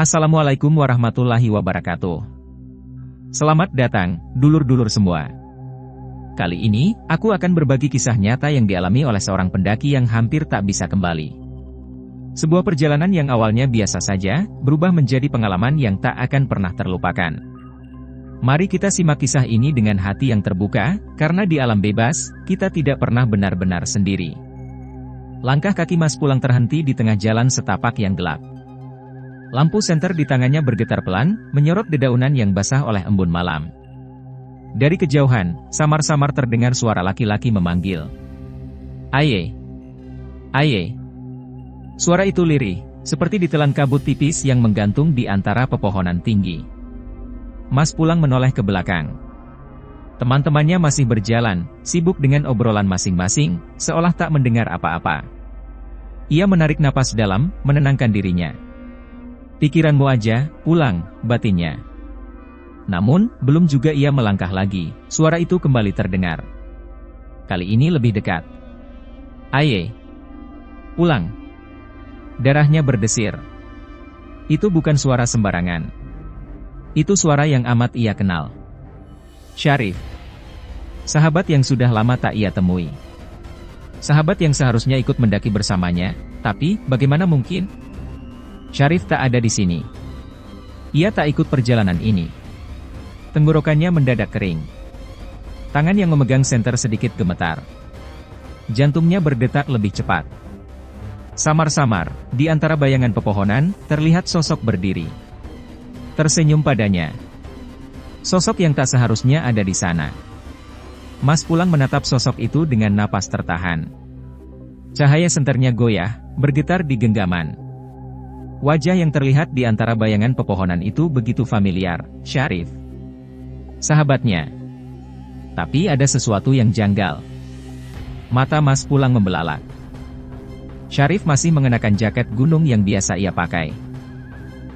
Assalamualaikum warahmatullahi wabarakatuh. Selamat datang, dulur-dulur semua. Kali ini, aku akan berbagi kisah nyata yang dialami oleh seorang pendaki yang hampir tak bisa kembali. Sebuah perjalanan yang awalnya biasa saja, berubah menjadi pengalaman yang tak akan pernah terlupakan. Mari kita simak kisah ini dengan hati yang terbuka, karena di alam bebas, kita tidak pernah benar-benar sendiri. Langkah kaki Mas Pulang terhenti di tengah jalan setapak yang gelap. Lampu senter di tangannya bergetar pelan, menyorot dedaunan yang basah oleh embun malam. Dari kejauhan, samar-samar terdengar suara laki-laki memanggil. "Aye! Aye!" Suara itu lirih, seperti ditelan kabut tipis yang menggantung di antara pepohonan tinggi. Mas Pulang menoleh ke belakang. Teman-temannya masih berjalan, sibuk dengan obrolan masing-masing, seolah tak mendengar apa-apa. Ia menarik napas dalam, menenangkan dirinya. "Pikiranmu aja, Pulang," batinnya. Namun, belum juga ia melangkah lagi, suara itu kembali terdengar. Kali ini lebih dekat. "Aye! Pulang!" Darahnya berdesir. Itu bukan suara sembarangan. Itu suara yang amat ia kenal. Syarif. Sahabat yang sudah lama tak ia temui. Sahabat yang seharusnya ikut mendaki bersamanya, tapi bagaimana mungkin? Syarif tak ada di sini. Ia tak ikut perjalanan ini. Tenggorokannya mendadak kering. Tangan yang memegang senter sedikit gemetar. Jantungnya berdetak lebih cepat. Samar-samar, di antara bayangan pepohonan, terlihat sosok berdiri. Tersenyum padanya. Sosok yang tak seharusnya ada di sana. Mas Pulang menatap sosok itu dengan napas tertahan. Cahaya senternya goyah, bergetar di genggaman. Wajah yang terlihat di antara bayangan pepohonan itu begitu familiar, Syarif. Sahabatnya. Tapi ada sesuatu yang janggal. Mata Mas Pulang membelalak. Syarif masih mengenakan jaket gunung yang biasa ia pakai.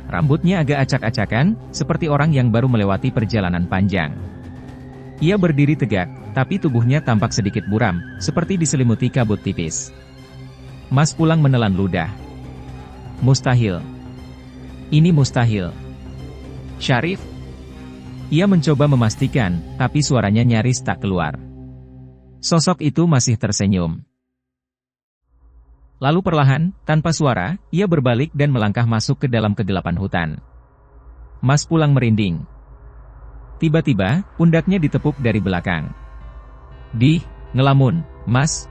Rambutnya agak acak-acakan, seperti orang yang baru melewati perjalanan panjang. Ia berdiri tegak, tapi tubuhnya tampak sedikit buram, seperti diselimuti kabut tipis. Mas Pulang menelan ludah. Mustahil. Ini mustahil. Syarif? Ia mencoba memastikan, tapi suaranya nyaris tak keluar. Sosok itu masih tersenyum. Lalu perlahan, tanpa suara, ia berbalik dan melangkah masuk ke dalam kegelapan hutan. Mas Pulang merinding. Tiba-tiba, pundaknya ditepuk dari belakang. Ngelamun, Mas."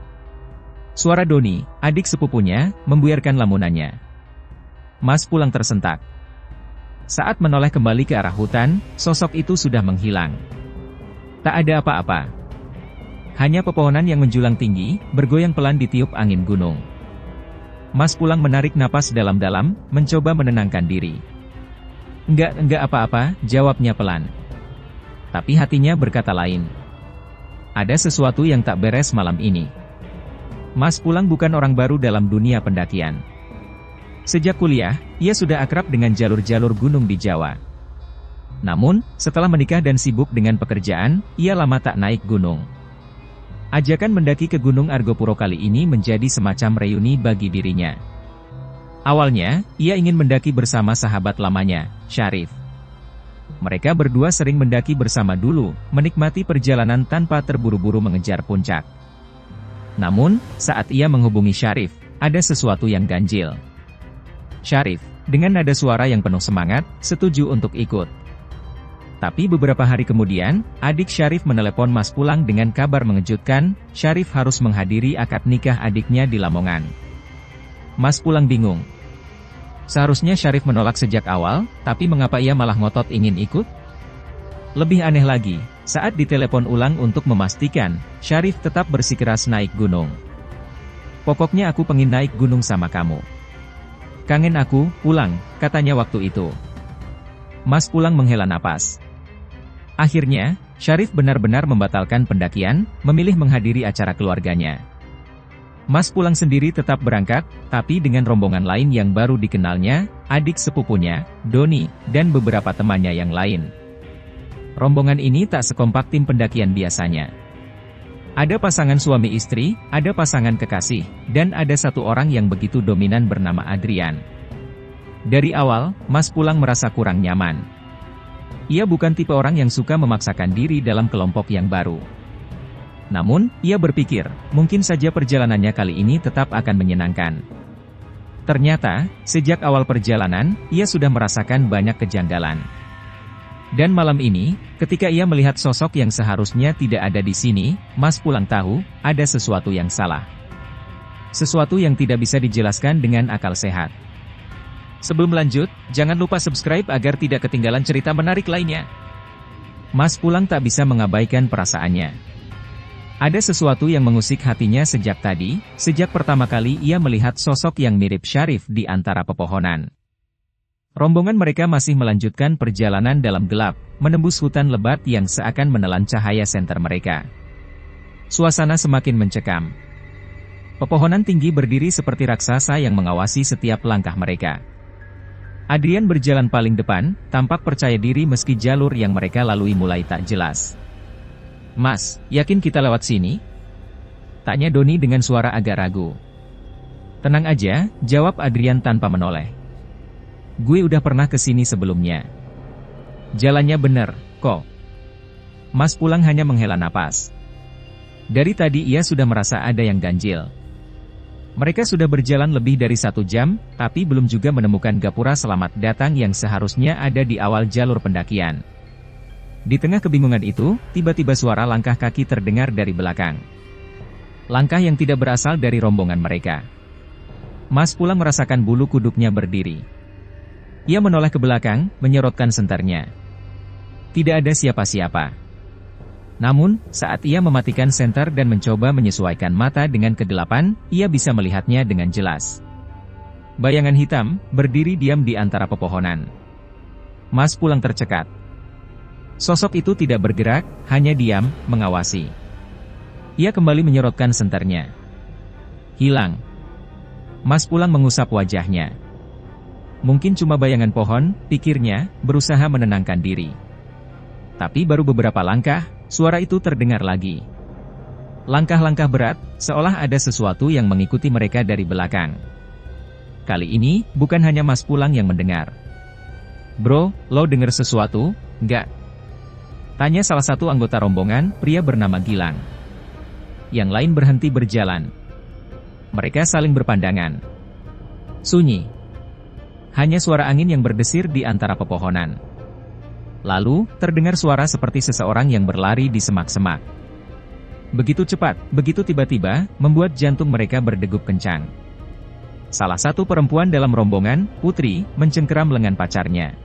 Suara Doni, adik sepupunya, membuyarkan lamunannya. Mas Pulang tersentak. Saat menoleh kembali ke arah hutan, sosok itu sudah menghilang. Tak ada apa-apa. Hanya pepohonan yang menjulang tinggi, bergoyang pelan ditiup angin gunung. Mas Pulang menarik napas dalam-dalam, mencoba menenangkan diri. Enggak apa-apa," jawabnya pelan. Tapi hatinya berkata lain. Ada sesuatu yang tak beres malam ini. Mas Pulang bukan orang baru dalam dunia pendakian. Sejak kuliah, ia sudah akrab dengan jalur-jalur gunung di Jawa. Namun, setelah menikah dan sibuk dengan pekerjaan, ia lama tak naik gunung. Ajakan mendaki ke Gunung Argopuro kali ini menjadi semacam reuni bagi dirinya. Awalnya, ia ingin mendaki bersama sahabat lamanya, Syarif. Mereka berdua sering mendaki bersama dulu, menikmati perjalanan tanpa terburu-buru mengejar puncak. Namun, saat ia menghubungi Syarif, ada sesuatu yang ganjil. Syarif, dengan nada suara yang penuh semangat, setuju untuk ikut. Tapi beberapa hari kemudian, adik Syarif menelepon Mas Pulang dengan kabar mengejutkan, Syarif harus menghadiri akad nikah adiknya di Lamongan. Mas Pulang bingung. Seharusnya Syarif menolak sejak awal, tapi mengapa ia malah ngotot ingin ikut? Lebih aneh lagi, saat ditelepon ulang untuk memastikan, Syarif tetap bersikeras naik gunung. "Pokoknya aku pengen naik gunung sama kamu. Kangen aku, Pulang," katanya waktu itu. Mas Pulang menghela napas. Akhirnya, Syarif benar-benar membatalkan pendakian, memilih menghadiri acara keluarganya. Mas Pulang sendiri tetap berangkat, tapi dengan rombongan lain yang baru dikenalnya, adik sepupunya, Doni, dan beberapa temannya yang lain. Rombongan ini tak sekompak tim pendakian biasanya. Ada pasangan suami istri, ada pasangan kekasih, dan ada satu orang yang begitu dominan bernama Adrian. Dari awal, Mas Pulang merasa kurang nyaman. Ia bukan tipe orang yang suka memaksakan diri dalam kelompok yang baru. Namun, ia berpikir, mungkin saja perjalanannya kali ini tetap akan menyenangkan. Ternyata, sejak awal perjalanan, ia sudah merasakan banyak kejanggalan. Dan malam ini, ketika ia melihat sosok yang seharusnya tidak ada di sini, Mas Pulang tahu, ada sesuatu yang salah. Sesuatu yang tidak bisa dijelaskan dengan akal sehat. Sebelum lanjut, jangan lupa subscribe agar tidak ketinggalan cerita menarik lainnya. Mas Pulang tak bisa mengabaikan perasaannya. Ada sesuatu yang mengusik hatinya sejak tadi, sejak pertama kali ia melihat sosok yang mirip Syarif di antara pepohonan. Rombongan mereka masih melanjutkan perjalanan dalam gelap, menembus hutan lebat yang seakan menelan cahaya senter mereka. Suasana semakin mencekam. Pepohonan tinggi berdiri seperti raksasa yang mengawasi setiap langkah mereka. Adrian berjalan paling depan, tampak percaya diri meski jalur yang mereka lalui mulai tak jelas. "Mas, yakin kita lewat sini?" tanya Doni dengan suara agak ragu. "Tenang aja," jawab Adrian tanpa menoleh. "Gue udah pernah ke sini sebelumnya. Jalannya bener, kok." Mas Pulang hanya menghela napas. Dari tadi ia sudah merasa ada yang ganjil. Mereka sudah berjalan lebih dari 1 jam, tapi belum juga menemukan gapura selamat datang yang seharusnya ada di awal jalur pendakian. Di tengah kebingungan itu, tiba-tiba suara langkah kaki terdengar dari belakang. Langkah yang tidak berasal dari rombongan mereka. Mas Pulang merasakan bulu kuduknya berdiri. Ia menoleh ke belakang, menyorotkan senternya. Tidak ada siapa-siapa. Namun, saat ia mematikan senter dan mencoba menyesuaikan mata dengan kegelapan, ia bisa melihatnya dengan jelas. Bayangan hitam, berdiri diam di antara pepohonan. Mas Pulang tercekat. Sosok itu tidak bergerak, hanya diam, mengawasi. Ia kembali menyorotkan senternya. Hilang. Mas Pulang mengusap wajahnya. Mungkin cuma bayangan pohon, pikirnya, berusaha menenangkan diri. Tapi baru beberapa langkah, suara itu terdengar lagi. Langkah-langkah berat, seolah ada sesuatu yang mengikuti mereka dari belakang. Kali ini, bukan hanya Mas Pulang yang mendengar. "Bro, lo denger sesuatu, nggak?" tanya salah satu anggota rombongan, pria bernama Gilang. Yang lain berhenti berjalan. Mereka saling berpandangan. Sunyi. Hanya suara angin yang berdesir di antara pepohonan. Lalu, terdengar suara seperti seseorang yang berlari di semak-semak. Begitu cepat, begitu tiba-tiba, membuat jantung mereka berdegup kencang. Salah satu perempuan dalam rombongan, Putri, mencengkeram lengan pacarnya.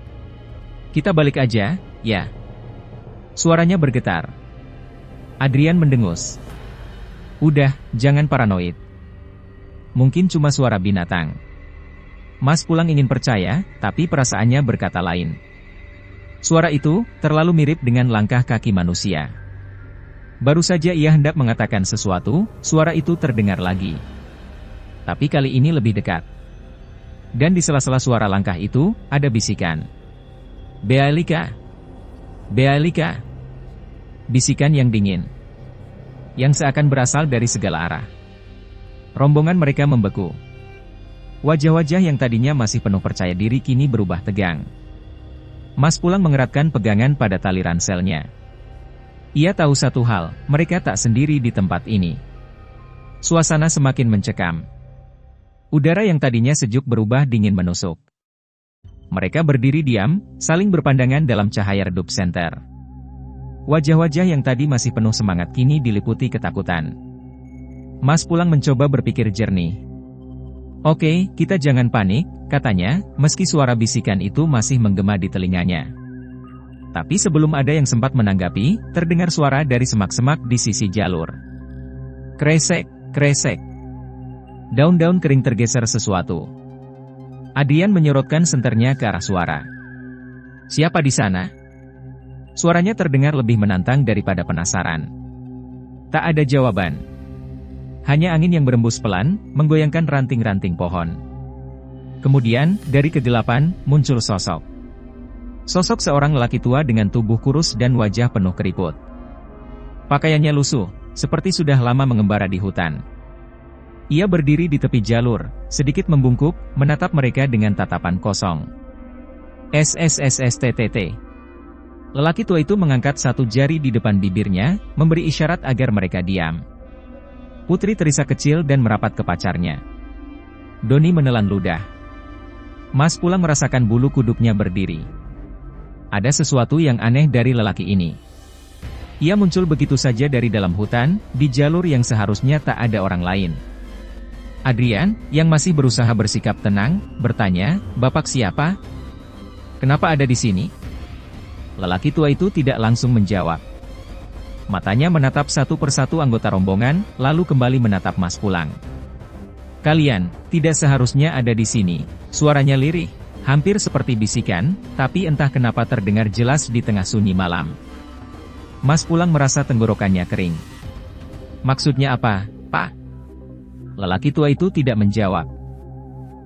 "Kita balik aja, ya?" Suaranya bergetar. Adrian mendengus. "Udah, jangan paranoid. Mungkin cuma suara binatang." Mas Pulang ingin percaya, tapi perasaannya berkata lain. Suara itu, terlalu mirip dengan langkah kaki manusia. Baru saja ia hendak mengatakan sesuatu, suara itu terdengar lagi. Tapi kali ini lebih dekat. Dan di sela-sela suara langkah itu, ada bisikan. "Bealika! Bealika!" Bisikan yang dingin. Yang seakan berasal dari segala arah. Rombongan mereka membeku. Wajah-wajah yang tadinya masih penuh percaya diri kini berubah tegang. Mas Pulang mengeratkan pegangan pada tali ranselnya. Ia tahu satu hal, mereka tak sendiri di tempat ini. Suasana semakin mencekam. Udara yang tadinya sejuk berubah dingin menusuk. Mereka berdiri diam, saling berpandangan dalam cahaya redup senter. Wajah-wajah yang tadi masih penuh semangat kini diliputi ketakutan. Mas Pulang mencoba berpikir jernih. "Oke, kita jangan panik," katanya, meski suara bisikan itu masih menggema di telinganya. Tapi sebelum ada yang sempat menanggapi, terdengar suara dari semak-semak di sisi jalur. Kresek, kresek. Daun-daun kering tergeser sesuatu. Adrian menyorotkan senternya ke arah suara. "Siapa di sana?" Suaranya terdengar lebih menantang daripada penasaran. Tak ada jawaban. Hanya angin yang berembus pelan, menggoyangkan ranting-ranting pohon. Kemudian, dari kegelapan, muncul sosok. Sosok seorang lelaki tua dengan tubuh kurus dan wajah penuh keriput. Pakaiannya lusuh, seperti sudah lama mengembara di hutan. Ia berdiri di tepi jalur, sedikit membungkuk, menatap mereka dengan tatapan kosong. SSSSTTT. Lelaki tua itu mengangkat satu jari di depan bibirnya, memberi isyarat agar mereka diam. Putri terisak kecil dan merapat ke pacarnya. Doni menelan ludah. Mas Pulang merasakan bulu kuduknya berdiri. Ada sesuatu yang aneh dari lelaki ini. Ia muncul begitu saja dari dalam hutan, di jalur yang seharusnya tak ada orang lain. Adrian, yang masih berusaha bersikap tenang, bertanya, "Bapak siapa? Kenapa ada di sini?" Lelaki tua itu tidak langsung menjawab. Matanya menatap satu persatu anggota rombongan, lalu kembali menatap Mas Pulang. "Kalian tidak seharusnya ada di sini." Suaranya lirih, hampir seperti bisikan, tapi entah kenapa terdengar jelas di tengah sunyi malam. Mas Pulang merasa tenggorokannya kering. "Maksudnya apa, Pak?" Lelaki tua itu tidak menjawab.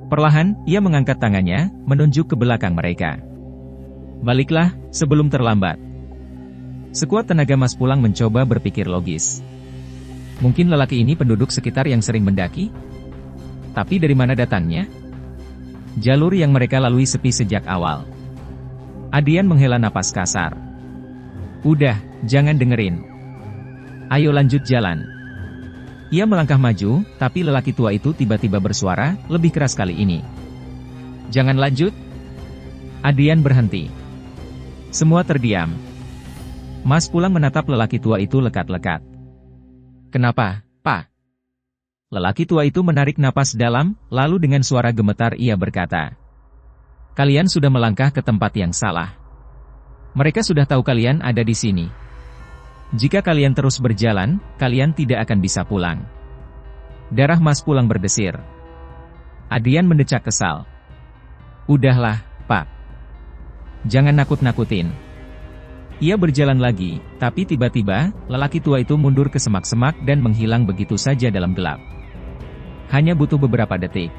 Perlahan, ia mengangkat tangannya, menunjuk ke belakang mereka. "Baliklah, sebelum terlambat." Sekuat tenaga Mas Pulang mencoba berpikir logis. Mungkin lelaki ini penduduk sekitar yang sering mendaki? Tapi dari mana datangnya? Jalur yang mereka lalui sepi sejak awal. Adrian menghela napas kasar. "Udah, jangan dengerin. Ayo lanjut jalan." Ia melangkah maju, tapi lelaki tua itu tiba-tiba bersuara, lebih keras kali ini. "Jangan lanjut." Adrian berhenti. Semua terdiam. Mas Pulang menatap lelaki tua itu lekat-lekat. "Kenapa, Pak?" Lelaki tua itu menarik napas dalam, lalu dengan suara gemetar ia berkata, "Kalian sudah melangkah ke tempat yang salah. Mereka sudah tahu kalian ada di sini. Jika kalian terus berjalan, kalian tidak akan bisa pulang." Darah Mas Pulang berdesir. Adrian mendecak kesal. "Udahlah, Pak. Jangan nakut-nakutin." Ia berjalan lagi, tapi tiba-tiba, lelaki tua itu mundur ke semak-semak dan menghilang begitu saja dalam gelap. Hanya butuh beberapa detik.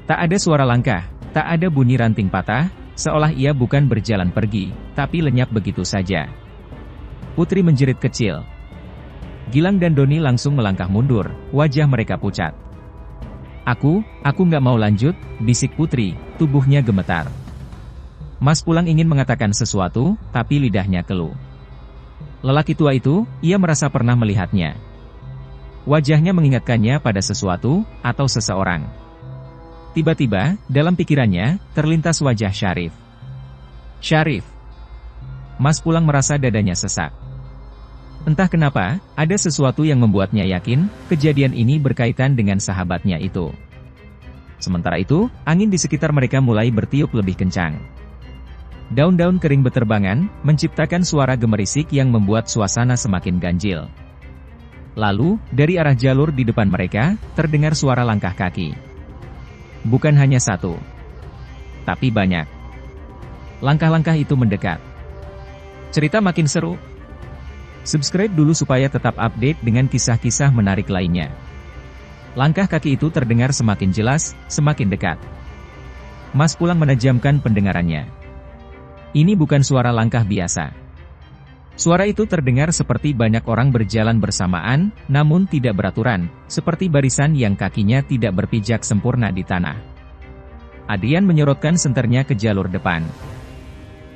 Tak ada suara langkah, tak ada bunyi ranting patah, seolah ia bukan berjalan pergi, tapi lenyap begitu saja. Putri menjerit kecil. Gilang dan Doni langsung melangkah mundur, wajah mereka pucat. Aku nggak mau lanjut," bisik Putri, tubuhnya gemetar. Mas Pulang ingin mengatakan sesuatu, tapi lidahnya keluh. Lelaki tua itu, ia merasa pernah melihatnya. Wajahnya mengingatkannya pada sesuatu, atau seseorang. Tiba-tiba, dalam pikirannya, terlintas wajah Syarif. Syarif. Mas Pulang merasa dadanya sesak. Entah kenapa, ada sesuatu yang membuatnya yakin, kejadian ini berkaitan dengan sahabatnya itu. Sementara itu, angin di sekitar mereka mulai bertiup lebih kencang. Daun-daun kering beterbangan, menciptakan suara gemerisik yang membuat suasana semakin ganjil. Lalu, dari arah jalur di depan mereka, terdengar suara langkah kaki. Bukan hanya satu, tapi banyak. Langkah-langkah itu mendekat. Cerita makin seru. Subscribe dulu supaya tetap update dengan kisah-kisah menarik lainnya. Langkah kaki itu terdengar semakin jelas, semakin dekat. Mas Pulang menajamkan pendengarannya. Ini bukan suara langkah biasa. Suara itu terdengar seperti banyak orang berjalan bersamaan, namun tidak beraturan, seperti barisan yang kakinya tidak berpijak sempurna di tanah. Adrian menyorotkan senternya ke jalur depan.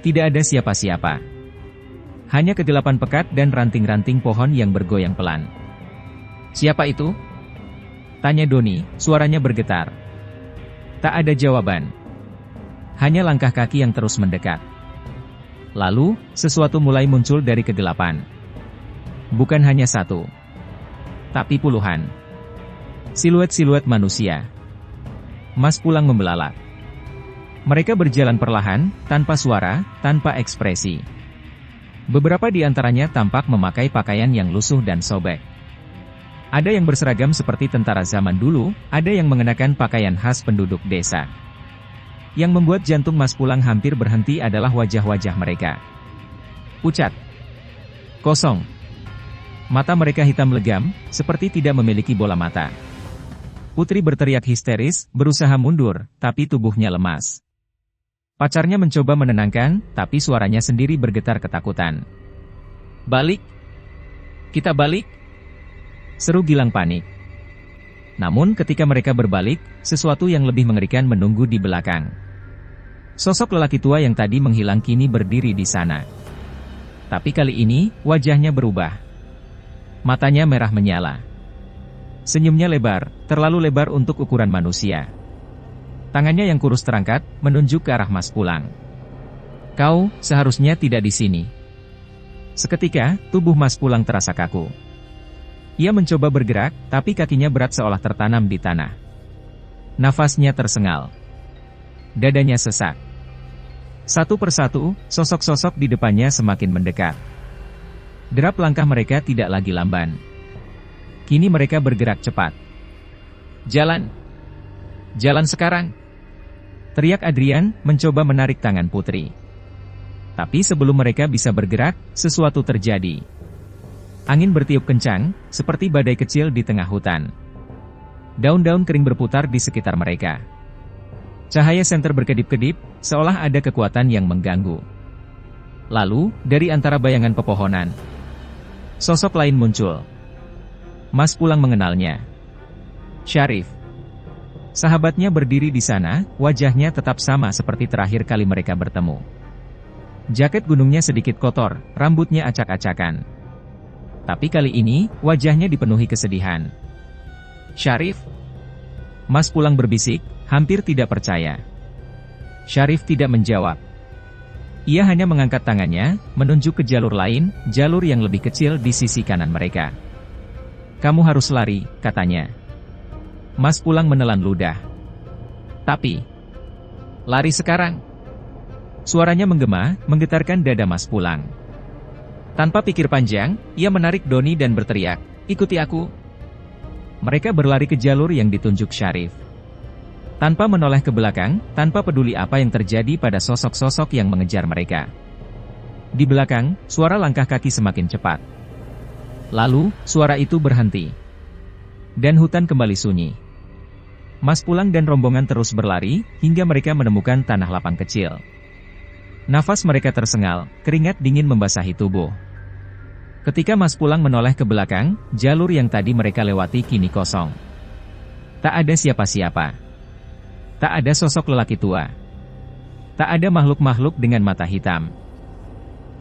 Tidak ada siapa-siapa. Hanya kegelapan pekat dan ranting-ranting pohon yang bergoyang pelan. "Siapa itu?" tanya Doni, suaranya bergetar. Tak ada jawaban. Hanya langkah kaki yang terus mendekat. Lalu, sesuatu mulai muncul dari kegelapan. Bukan hanya satu, tapi puluhan. Siluet-siluet manusia. Mas Pulang membelalak. Mereka berjalan perlahan, tanpa suara, tanpa ekspresi. Beberapa di antaranya tampak memakai pakaian yang lusuh dan sobek. Ada yang berseragam seperti tentara zaman dulu, ada yang mengenakan pakaian khas penduduk desa. Yang membuat jantung Mas Pulang hampir berhenti adalah wajah-wajah mereka. Pucat. Kosong. Mata mereka hitam legam, seperti tidak memiliki bola mata. Putri berteriak histeris, berusaha mundur, tapi tubuhnya lemas. Pacarnya mencoba menenangkan, tapi suaranya sendiri bergetar ketakutan. "Balik! Kita balik!" seru Gilang panik. Namun ketika mereka berbalik, sesuatu yang lebih mengerikan menunggu di belakang. Sosok lelaki tua yang tadi menghilang kini berdiri di sana. Tapi kali ini, wajahnya berubah. Matanya merah menyala. Senyumnya lebar, terlalu lebar untuk ukuran manusia. Tangannya yang kurus terangkat, menunjuk ke arah Mas Pulang. Kau, seharusnya tidak di sini. Seketika, tubuh Mas Pulang terasa kaku. Ia mencoba bergerak, tapi kakinya berat seolah tertanam di tanah. Nafasnya tersengal. Dadanya sesak. Satu persatu, sosok-sosok di depannya semakin mendekat. Derap langkah mereka tidak lagi lamban. Kini mereka bergerak cepat. Jalan! Jalan sekarang! Teriak Adrian, mencoba menarik tangan Putri. Tapi sebelum mereka bisa bergerak, sesuatu terjadi. Angin bertiup kencang, seperti badai kecil di tengah hutan. Daun-daun kering berputar di sekitar mereka. Cahaya senter berkedip-kedip, seolah ada kekuatan yang mengganggu. Lalu, dari antara bayangan pepohonan, sosok lain muncul. Mas Pulang mengenalnya. Syarif. Sahabatnya berdiri di sana, wajahnya tetap sama seperti terakhir kali mereka bertemu. Jaket gunungnya sedikit kotor, rambutnya acak-acakan. Tapi kali ini, wajahnya dipenuhi kesedihan. Syarif? Mas Pulang berbisik, hampir tidak percaya. Syarif tidak menjawab. Ia hanya mengangkat tangannya, menunjuk ke jalur lain, jalur yang lebih kecil di sisi kanan mereka. Kamu harus lari, katanya. Mas Pulang menelan ludah. Tapi, lari sekarang. Suaranya menggema, menggetarkan dada Mas Pulang. Tanpa pikir panjang, ia menarik Doni dan berteriak, ikuti aku. Mereka berlari ke jalur yang ditunjuk Syarif. Tanpa menoleh ke belakang, tanpa peduli apa yang terjadi pada sosok-sosok yang mengejar mereka. Di belakang, suara langkah kaki semakin cepat. Lalu, suara itu berhenti. Dan hutan kembali sunyi. Mas Pulang dan rombongan terus berlari, hingga mereka menemukan tanah lapang kecil. Nafas mereka tersengal, keringat dingin membasahi tubuh. Ketika Mas Pulang menoleh ke belakang, jalur yang tadi mereka lewati kini kosong. Tak ada siapa-siapa. Tak ada sosok lelaki tua. Tak ada makhluk-makhluk dengan mata hitam.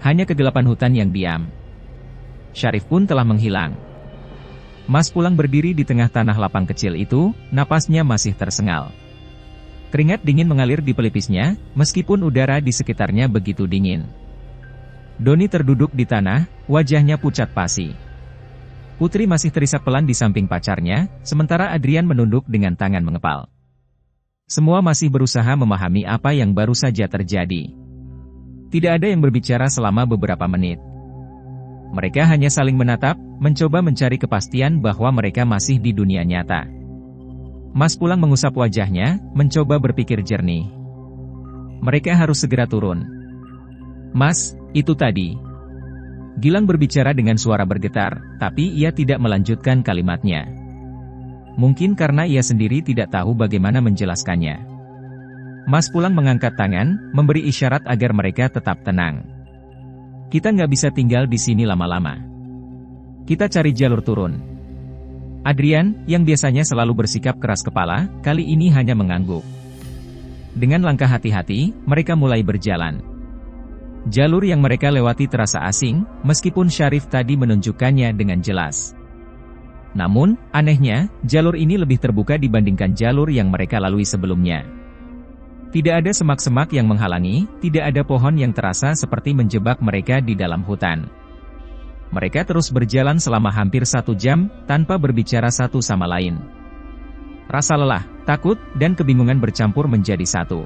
Hanya kegelapan hutan yang diam. Syarif pun telah menghilang. Mas Pulang berdiri di tengah tanah lapang kecil itu, napasnya masih tersengal. Keringat dingin mengalir di pelipisnya, meskipun udara di sekitarnya begitu dingin. Doni terduduk di tanah, wajahnya pucat pasi. Putri masih terisak pelan di samping pacarnya, sementara Adrian menunduk dengan tangan mengepal. Semua masih berusaha memahami apa yang baru saja terjadi. Tidak ada yang berbicara selama beberapa menit. Mereka hanya saling menatap, mencoba mencari kepastian bahwa mereka masih di dunia nyata. Mas Pulang mengusap wajahnya, mencoba berpikir jernih. Mereka harus segera turun. Mas, itu tadi. Gilang berbicara dengan suara bergetar, tapi ia tidak melanjutkan kalimatnya. Mungkin karena ia sendiri tidak tahu bagaimana menjelaskannya. Mas Pulang mengangkat tangan, memberi isyarat agar mereka tetap tenang. Kita nggak bisa tinggal di sini lama-lama. Kita cari jalur turun. Adrian, yang biasanya selalu bersikap keras kepala, kali ini hanya mengangguk. Dengan langkah hati-hati, mereka mulai berjalan. Jalur yang mereka lewati terasa asing, meskipun Syarif tadi menunjukkannya dengan jelas. Namun, anehnya, jalur ini lebih terbuka dibandingkan jalur yang mereka lalui sebelumnya. Tidak ada semak-semak yang menghalangi, tidak ada pohon yang terasa seperti menjebak mereka di dalam hutan. Mereka terus berjalan selama hampir 1 jam, tanpa berbicara satu sama lain. Rasa lelah, takut, dan kebingungan bercampur menjadi satu.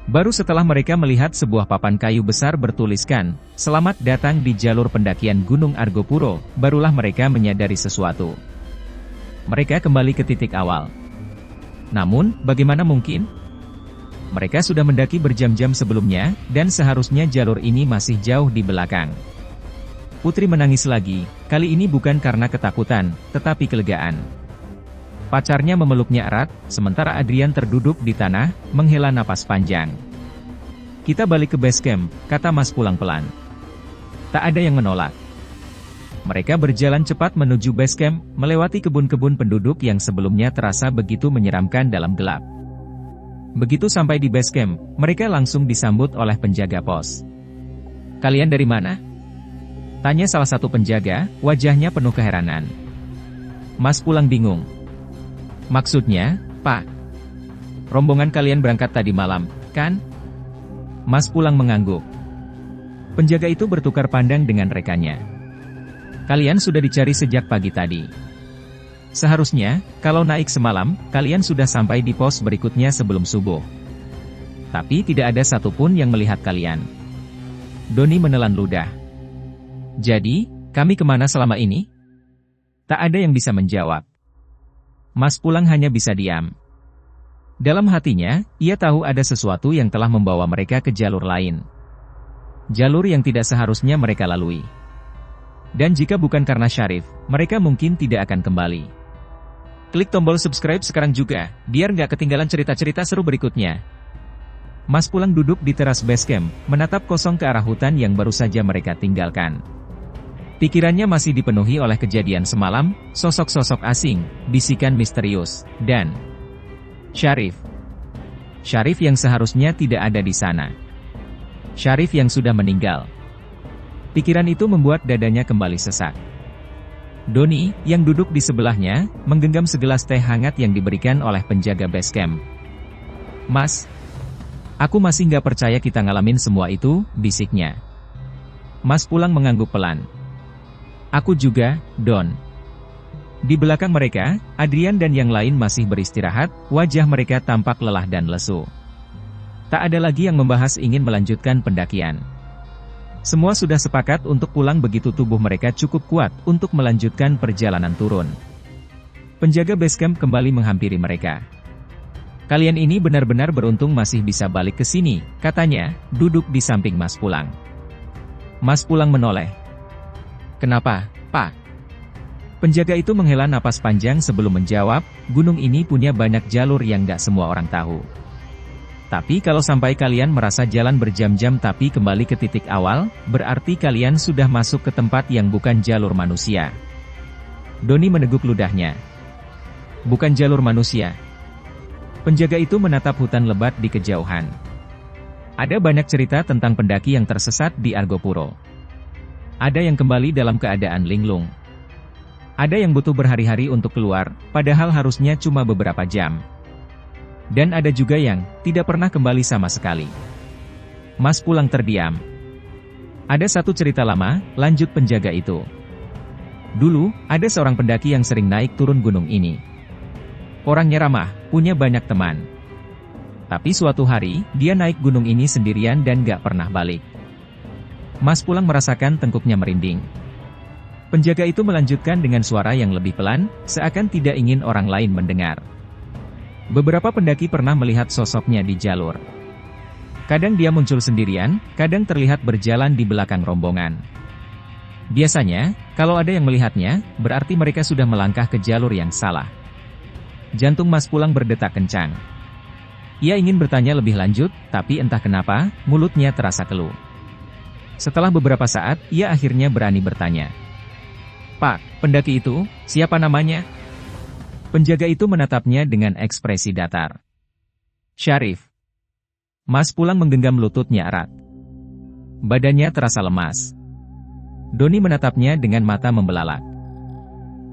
Baru setelah mereka melihat sebuah papan kayu besar bertuliskan, "Selamat datang di jalur pendakian Gunung Argopuro," barulah mereka menyadari sesuatu. Mereka kembali ke titik awal. Namun, bagaimana mungkin? Mereka sudah mendaki berjam-jam sebelumnya, dan seharusnya jalur ini masih jauh di belakang. Putri menangis lagi, kali ini bukan karena ketakutan, tetapi kelegaan. Pacarnya memeluknya erat, sementara Adrian terduduk di tanah, menghela napas panjang. Kita balik ke base camp, kata Mas Pulang pelan. Tak ada yang menolak. Mereka berjalan cepat menuju base camp, melewati kebun-kebun penduduk yang sebelumnya terasa begitu menyeramkan dalam gelap. Begitu sampai di base camp, mereka langsung disambut oleh penjaga pos. "Kalian dari mana?" tanya salah satu penjaga, wajahnya penuh keheranan. Mas Pulang bingung. "Maksudnya, Pak? Rombongan kalian berangkat tadi malam, kan?" Mas Pulang mengangguk. Penjaga itu bertukar pandang dengan rekannya. "Kalian sudah dicari sejak pagi tadi. Seharusnya, kalau naik semalam, kalian sudah sampai di pos berikutnya sebelum subuh. Tapi tidak ada satupun yang melihat kalian." Doni menelan ludah. "Jadi, kami kemana selama ini?" Tak ada yang bisa menjawab. Mas Pulang hanya bisa diam. Dalam hatinya, ia tahu ada sesuatu yang telah membawa mereka ke jalur lain. Jalur yang tidak seharusnya mereka lalui. Dan jika bukan karena Syarif, mereka mungkin tidak akan kembali. Klik tombol subscribe sekarang juga, biar nggak ketinggalan cerita-cerita seru berikutnya. Mas Pulang duduk di teras base camp, menatap kosong ke arah hutan yang baru saja mereka tinggalkan. Pikirannya masih dipenuhi oleh kejadian semalam, sosok-sosok asing, bisikan misterius, dan Syarif. Syarif yang seharusnya tidak ada di sana. Syarif yang sudah meninggal. Pikiran itu membuat dadanya kembali sesak. Doni, yang duduk di sebelahnya, menggenggam segelas teh hangat yang diberikan oleh penjaga base camp. "Mas, aku masih nggak percaya kita ngalamin semua itu," bisiknya. Mas Pulang mengangguk pelan. "Aku juga, Don." Di belakang mereka, Adrian dan yang lain masih beristirahat, wajah mereka tampak lelah dan lesu. Tak ada lagi yang membahas ingin melanjutkan pendakian. Semua sudah sepakat untuk pulang begitu tubuh mereka cukup kuat untuk melanjutkan perjalanan turun. Penjaga base camp kembali menghampiri mereka. "Kalian ini benar-benar beruntung masih bisa balik ke sini," katanya, duduk di samping Mas Pulang. Mas Pulang menoleh. "Kenapa, Pak?" Penjaga itu menghela napas panjang sebelum menjawab, "Gunung ini punya banyak jalur yang gak semua orang tahu. Tapi kalau sampai kalian merasa jalan berjam-jam tapi kembali ke titik awal, berarti kalian sudah masuk ke tempat yang bukan jalur manusia." Doni meneguk ludahnya. "Bukan jalur manusia?" Penjaga itu menatap hutan lebat di kejauhan. "Ada banyak cerita tentang pendaki yang tersesat di Argopuro. Ada yang kembali dalam keadaan linglung. Ada yang butuh berhari-hari untuk keluar, padahal harusnya cuma beberapa jam. Dan ada juga yang tidak pernah kembali sama sekali." Mas Pulang terdiam. "Ada satu cerita lama," lanjut penjaga itu. "Dulu, ada seorang pendaki yang sering naik turun gunung ini. Orangnya ramah, punya banyak teman. Tapi suatu hari, dia naik gunung ini sendirian dan gak pernah balik." Mas Pulang merasakan tengkuknya merinding. Penjaga itu melanjutkan dengan suara yang lebih pelan, seakan tidak ingin orang lain mendengar. "Beberapa pendaki pernah melihat sosoknya di jalur. Kadang dia muncul sendirian, kadang terlihat berjalan di belakang rombongan. Biasanya, kalau ada yang melihatnya, berarti mereka sudah melangkah ke jalur yang salah." Jantung Mas Pulang berdetak kencang. Ia ingin bertanya lebih lanjut, tapi entah kenapa, mulutnya terasa keluh. Setelah beberapa saat, ia akhirnya berani bertanya. "Pak, pendaki itu, siapa namanya?" Penjaga itu menatapnya dengan ekspresi datar. "Syarif." Mas Pulang menggenggam lututnya erat. Badannya terasa lemas. Doni menatapnya dengan mata membelalak.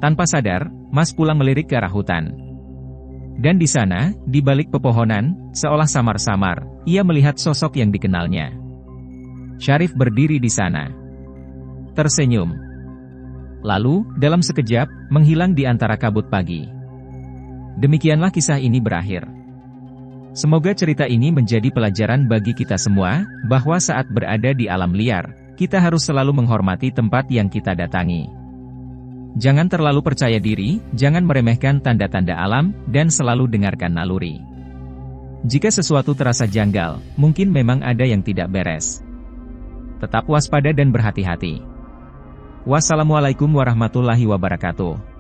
Tanpa sadar, Mas Pulang melirik ke arah hutan. Dan di sana, di balik pepohonan, seolah samar-samar, ia melihat sosok yang dikenalnya. Syarif berdiri di sana. Tersenyum. Lalu, dalam sekejap, menghilang di antara kabut pagi. Demikianlah kisah ini berakhir. Semoga cerita ini menjadi pelajaran bagi kita semua, bahwa saat berada di alam liar, kita harus selalu menghormati tempat yang kita datangi. Jangan terlalu percaya diri, jangan meremehkan tanda-tanda alam, dan selalu dengarkan naluri. Jika sesuatu terasa janggal, mungkin memang ada yang tidak beres. Tetap waspada dan berhati-hati. Wassalamualaikum warahmatullahi wabarakatuh.